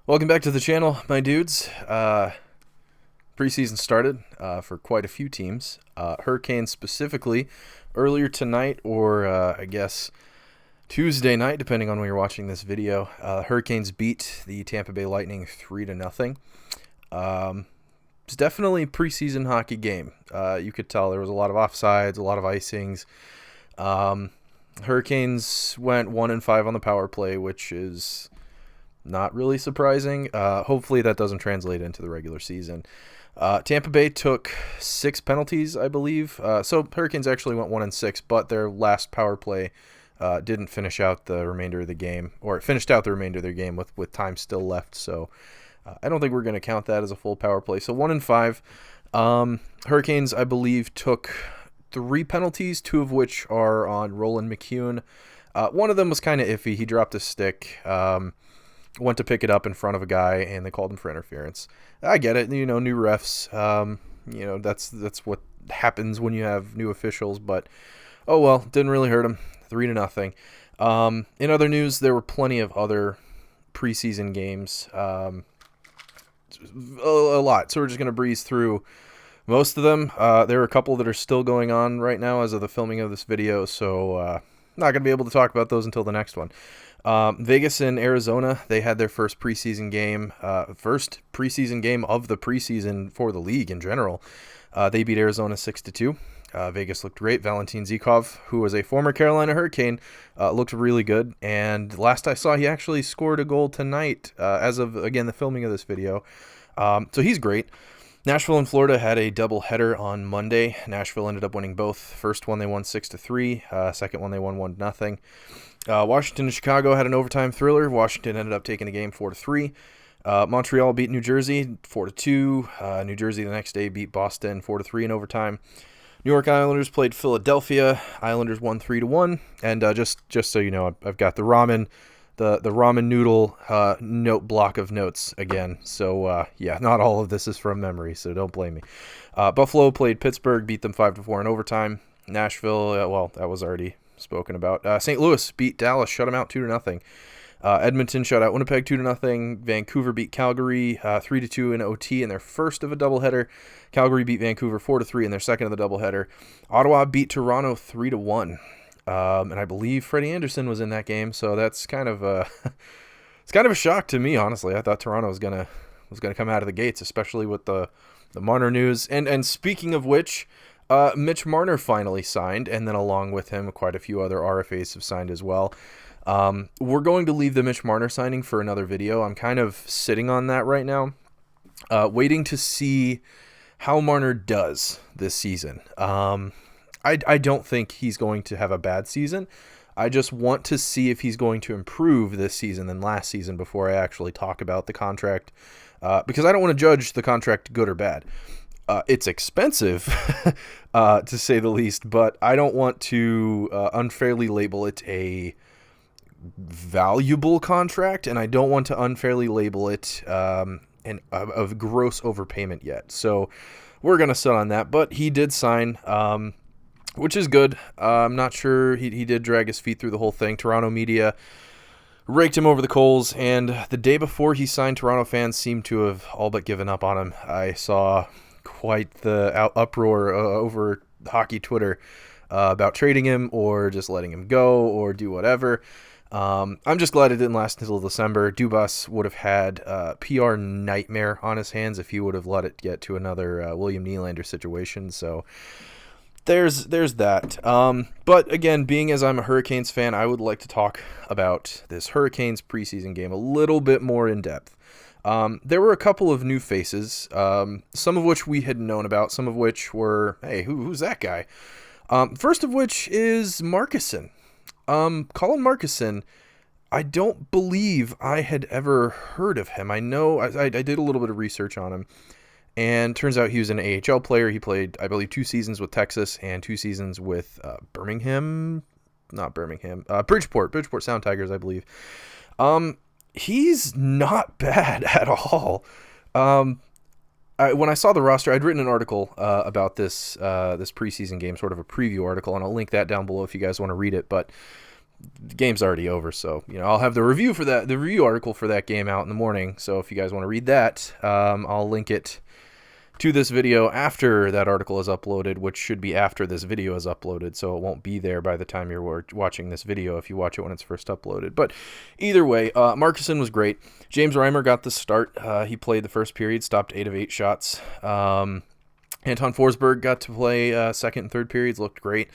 Welcome back to the channel, my dudes. Preseason started for quite a few teams. Hurricanes specifically, earlier tonight, or I guess Tuesday night, depending on when you're watching this video. Hurricanes beat the Tampa Bay Lightning 3-0. It's definitely a preseason hockey game. You could tell there was a lot of offsides, a lot of icings. Hurricanes went 1-5 on the power play, which is not really surprising. Hopefully that doesn't translate into the regular season. Tampa Bay took 6 penalties, I believe. So Hurricanes actually went 1-6, but their last power play didn't finish out the remainder of the game, or it finished out the remainder of their game with time still left. So I don't think we're going to count that as a full power play. So 1-5. Hurricanes, I believe, took 3 penalties, 2 of which are on Roland McKeown. One of them was kind of iffy. He dropped a stick. Went to pick it up in front of a guy, and they called him for interference. I get it, new refs. That's what happens when you have new officials. But oh well, didn't really hurt him. 3-0. In other news, there were plenty of other preseason games. A lot. So we're just gonna breeze through most of them. There are a couple that are still going on right now as of the filming of this video. So not gonna be able to talk about those until the next one. Vegas and Arizona, they had their first preseason game, of the preseason for the league in general. They beat Arizona 6-2. Vegas looked great. Valentin Zykov, who was a former Carolina Hurricane, looked really good. And last I saw, he actually scored a goal tonight, as of, again, the filming of this video. So he's great. Nashville and Florida had a doubleheader on Monday. Nashville ended up winning both. First one they won 6-3. Second one they won 1-0. Washington and Chicago had an overtime thriller. Washington ended up taking the game 4-3. Montreal beat New Jersey 4-2. New Jersey the next day beat Boston 4-3 in overtime. New York Islanders played Philadelphia. Islanders won 3-1. And just so you know, I've got the ramen noodle note block of notes again. So yeah, not all of this is from memory, so don't blame me. Buffalo played Pittsburgh, beat them 5-4 in overtime. Nashville, well, that was already spoken about. St. Louis beat Dallas, shut them out 2-0. Edmonton shut out Winnipeg 2-0. Vancouver beat Calgary 3-2 in OT in their first of a doubleheader. Calgary beat Vancouver 4-3 in their second of the doubleheader. Ottawa beat Toronto 3-1. And I believe Freddie Anderson was in that game, so that's kind of it's kind of a shock to me, honestly. I thought Toronto was gonna come out of the gates, especially with the Marner news. And speaking of which, Mitch Marner finally signed, and then along with him, quite a few other RFAs have signed as well. We're going to leave the Mitch Marner signing for another video. I'm kind of sitting on that right now, waiting to see how Marner does this season. I don't think he's going to have a bad season. I just want to see if he's going to improve this season than last season before I actually talk about the contract, because I don't want to judge the contract good or bad. It's expensive, to say the least, but I don't want to unfairly label it a valuable contract, and I don't want to unfairly label it a gross overpayment yet. So we're going to sit on that, but he did sign, which is good. I'm not sure. He did drag his feet through the whole thing. Toronto media raked him over the coals, and the day before he signed, Toronto fans seemed to have all but given up on him. I saw quite the uproar over hockey Twitter about trading him or just letting him go or do whatever. I'm just glad it didn't last until December. Dubas would have had a PR nightmare on his hands if he would have let it get to another William Nylander situation. So there's that. But again, being as I'm a Hurricanes fan, I would like to talk about this Hurricanes preseason game a little bit more in depth. There were a couple of new faces, some of which we had known about, some of which were, hey, who's that guy? First of which is Markusson. Colin Markusson. I don't believe I had ever heard of him. I know I did a little bit of research on him, and turns out he was an AHL player. He played, I believe, 2 seasons with Texas and 2 seasons with Bridgeport Sound Tigers, I believe. He's not bad at all. When I saw the roster, I'd written an article about this preseason game, sort of a preview article, and I'll link that down below if you guys want to read it. But the game's already over, so I'll have the review article for that game out in the morning. So if you guys want to read that, I'll link it to this video after that article is uploaded, which should be after this video is uploaded, so it won't be there by the time you're watching this video if you watch it when it's first uploaded. But either way, Markkanen was great. James Reimer got the start. He played the first period, stopped 8 of 8 shots. Anton Forsberg got to play second and third periods, looked great.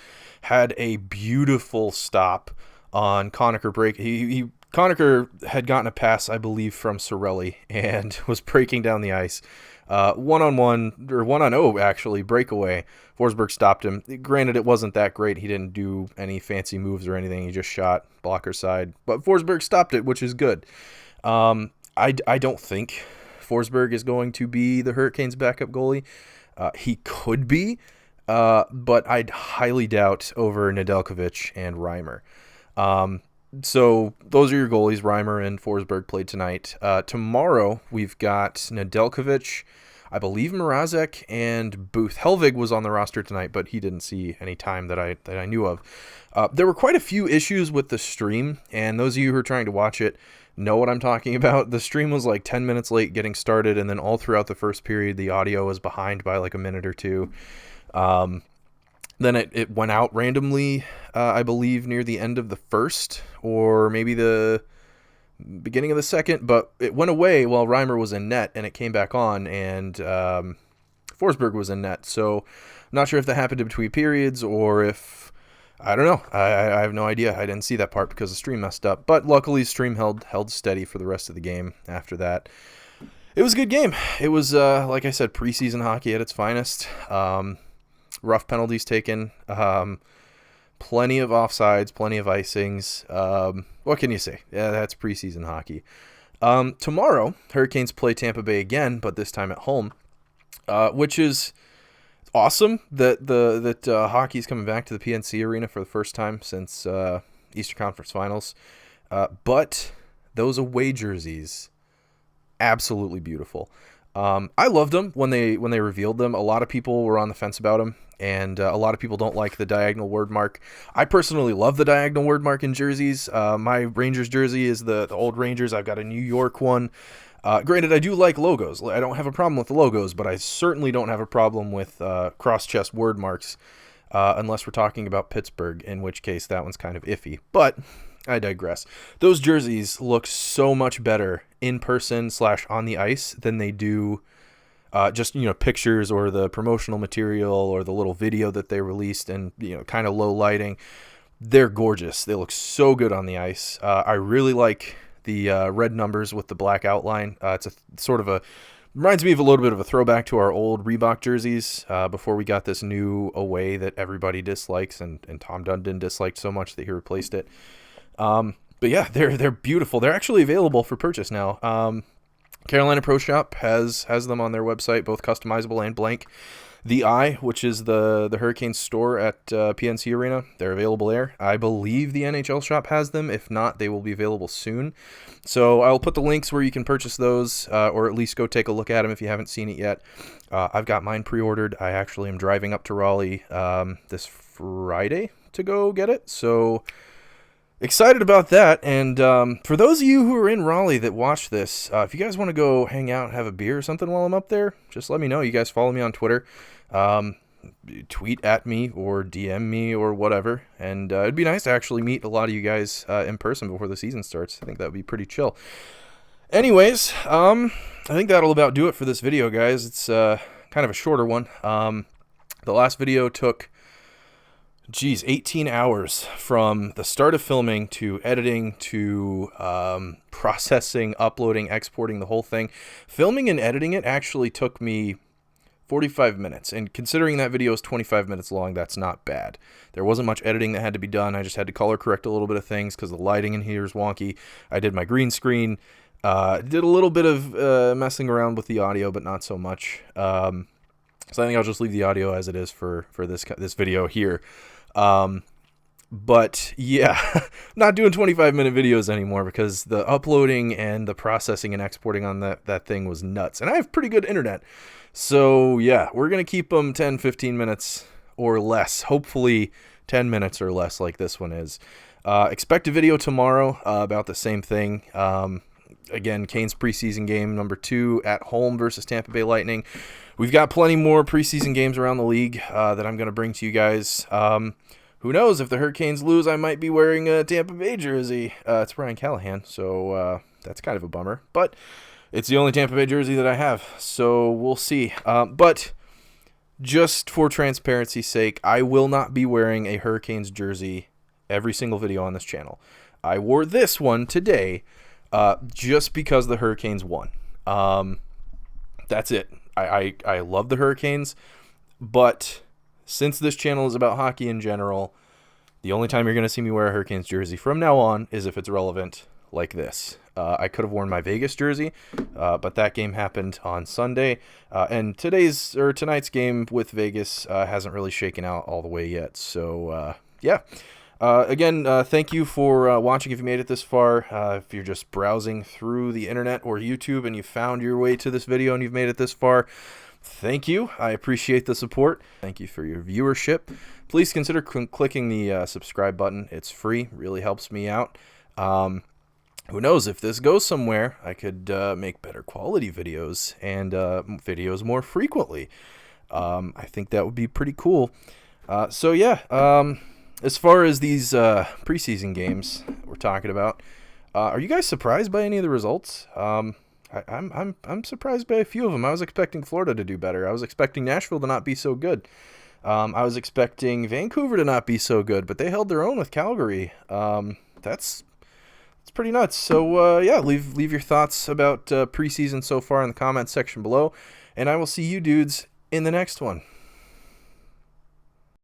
Had a beautiful stop on Conacher break. Conacher had gotten a pass, I believe, from Cirelli and was breaking down the ice. 1-on-1, or 1-on-0 actually, breakaway. Forsberg stopped him. Granted, it wasn't that great. He didn't do any fancy moves or anything. He just shot blocker side. But Forsberg stopped it, which is good. I don't think Forsberg is going to be the Hurricanes' backup goalie. He could be, but I'd highly doubt over Nedeljkovic and Reimer. So those are your goalies. Reimer and Forsberg played tonight. Tomorrow we've got Nedeljkovic, I believe Mrazek, and Booth. Helvig was on the roster tonight, but he didn't see any time that I knew of. There were quite a few issues with the stream, and those of you who are trying to watch it know what I'm talking about. The stream was like 10 minutes late getting started, and then all throughout the first period, the audio was behind by like a minute or two. Then it went out randomly, I believe, near the end of the first, or maybe the beginning of the second, but it went away while Reimer was in net, and it came back on, and Forsberg was in net. So I'm not sure if that happened in between periods, or if, I don't know. I have no idea. I didn't see that part because the stream messed up, but luckily the stream held steady for the rest of the game after that. It was a good game. It was, like I said, preseason hockey at its finest. Rough penalties taken, plenty of offsides, plenty of icings. What can you say? Yeah, that's preseason hockey. Tomorrow, Hurricanes play Tampa Bay again, but this time at home, which is awesome that hockey's coming back to the PNC Arena for the first time since Eastern Conference Finals. But those away jerseys, absolutely beautiful. I loved them when they revealed them. A lot of people were on the fence about them, and a lot of people don't like the diagonal word mark. I personally love the diagonal word mark in jerseys. My Rangers jersey is the old Rangers. I've got a New York one. Granted, I do like logos. I don't have a problem with the logos, but I certainly don't have a problem with cross-chest word marks, unless we're talking about Pittsburgh, in which case that one's kind of iffy. But I digress. Those jerseys look so much better in person / on the ice than they do just pictures or the promotional material or the little video that they released and kind of low lighting. They're gorgeous. They look so good on the ice. I really like the red numbers with the black outline. It's a sort of reminds me of a little bit of a throwback to our old Reebok jerseys before we got this new away that everybody dislikes and Tom Dundon disliked so much that he replaced it. But yeah, they're beautiful. They're actually available for purchase now. Carolina Pro Shop has them on their website, both customizable and blank. The Eye, which is the Hurricanes store at PNC Arena, they're available there. I believe the NHL shop has them. If not, they will be available soon. So I'll put the links where you can purchase those, or at least go take a look at them if you haven't seen it yet. I've got mine pre-ordered. I actually am driving up to Raleigh this Friday to go get it. So excited about that. And for those of you who are in Raleigh that watch this, if you guys want to go hang out and have a beer or something while I'm up there, just let me know. You guys follow me on Twitter. Tweet at me or DM me or whatever. And it'd be nice to actually meet a lot of you guys in person before the season starts. I think that would be pretty chill. Anyways, I think that'll about do it for this video, guys. It's kind of a shorter one. The last video took 18 hours from the start of filming to editing to processing, uploading, exporting, the whole thing. Filming and editing it actually took me 45 minutes, and considering that video is 25 minutes long, that's not bad. There wasn't much editing that had to be done. I just had to color correct a little bit of things because the lighting in here is wonky. I did my green screen, did a little bit of messing around with the audio, but not so much. So I think I'll just leave the audio as it is for this video here. But yeah, not doing 25-minute videos anymore because the uploading and the processing and exporting on that thing was nuts. And I have pretty good internet. So yeah, we're going to keep them 10, 15 minutes or less, hopefully 10 minutes or less like this one is. Expect a video tomorrow about the same thing. Again, Canes preseason game number 2 at home versus Tampa Bay Lightning. We've got plenty more preseason games around the league that I'm going to bring to you guys. Who knows, if the Hurricanes lose, I might be wearing a Tampa Bay jersey. It's Brian Callahan, so that's kind of a bummer. But it's the only Tampa Bay jersey that I have, so we'll see. But just for transparency's sake, I will not be wearing a Hurricanes jersey every single video on this channel. I wore this one today just because the Hurricanes won. That's it. I love the Hurricanes, but since this channel is about hockey in general, the only time you're going to see me wear a Hurricanes jersey from now on is if it's relevant, like this. I could have worn my Vegas jersey, but that game happened on Sunday, and tonight's game with Vegas hasn't really shaken out all the way yet. So yeah. Again, thank you for watching if you made it this far. If you're just browsing through the internet or YouTube and you found your way to this video and you've made it this far, thank you. I appreciate the support. Thank you for your viewership. Please consider clicking the subscribe button. It's free. Really helps me out. Who knows, if this goes somewhere, I could make better quality videos and videos more frequently. I think that would be pretty cool. So yeah, as far as these preseason games we're talking about, are you guys surprised by any of the results? I'm surprised by a few of them. I was expecting Florida to do better. I was expecting Nashville to not be so good. I was expecting Vancouver to not be so good, but they held their own with Calgary. That's pretty nuts. So yeah, leave your thoughts about preseason so far in the comments section below, and I will see you dudes in the next one.